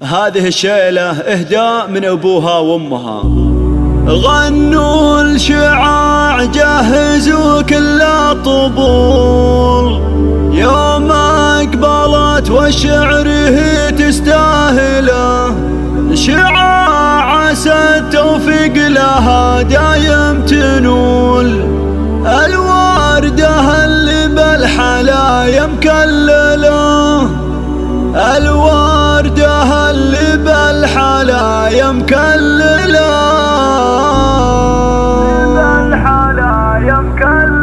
هذه الشيلة إهداء من أبوها وأمها. غنوا الشعاع جهزوا كل الطبول، يوم أقبلت والشعر هي تستاهله، شعاع عسى التوفيق لها دايم تنول، الوردة اللي بالحلايا مكلله، الوردة اللي بالحلايا مكلله، بالحلايا مكلله.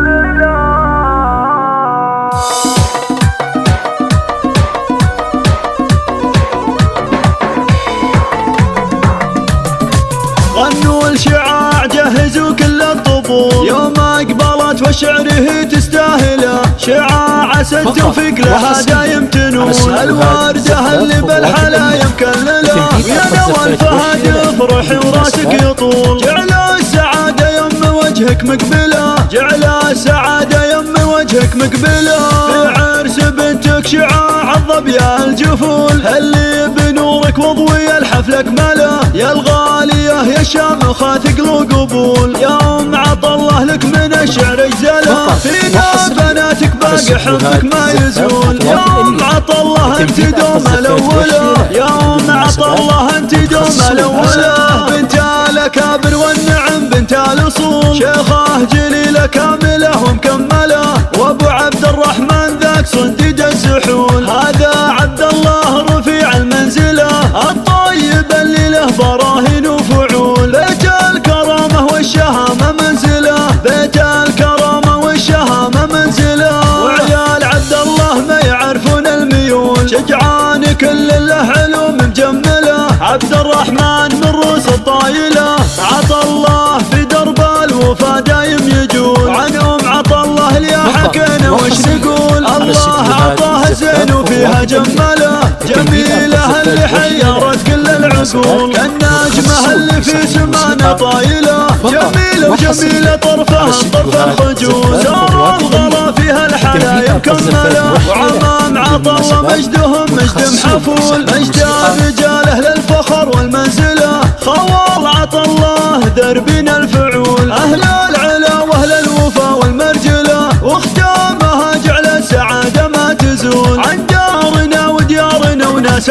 غنوا الشعاع جهزوا كل الطبول، يوم أقبلت والشعر هي تستاهله، شعاع عسى التوفيق لها دايم تنول، الوردة اللي بالحلايا مكلله، ويا نوى الفهد افرحي وراسك يطول، جعل السعادة يم وجهك مقبله، جعل السعادة يم وجهك مقبله، في عرس بنتك شعاع الظبيا الجفول، اللي بنورك وضوي الحفل اكمله، يا الغالية يا الشامخة ثقل وقبول، يوم عطى الله لك من الشعر اجزله، فينا بناتك باقي حبك ما يزول، يوم عطى الله انت دوم الاوله، يوم عطى الله انت دوم الاوله، بنت الاكابر والنعم بنت الاصول، شيخه جليله كامله ومكمله، وابو عبد الرحمن ذاك صنديد السحول، هذا عبد الله رفيع المنزله، الطيب اللي له براهين وفعول، بيت الكرامه والشهامه منزله، بيت الكرامه والشهامه منزله، وعيال عبد الله ما يعرفون الميول، شجعان كل له علوم مجمله، عبد الرحمن من روس الطايله، عطى الله في درب الوفا دايم يجول، عنهم عطى الله اليا حكينا وش نقول، الله عطاه زين وفيها جمله، جميله اللي حيرت كل العقول، كالنجمه اللي في سمانه طايله، جميله وجميله طرفها طرف الخجول، سار الغلا فيها الحلايا مكمله، وعمام عطى الله مجدهم مجد محفول، مجد رجاله للفخر والمنزله، خوال عطى الله دربنا الفعول، اهل العلا واهل الوفا والمرجله، واختامها جعل السعاده ما تزول، عن دارنا وديارنا وناس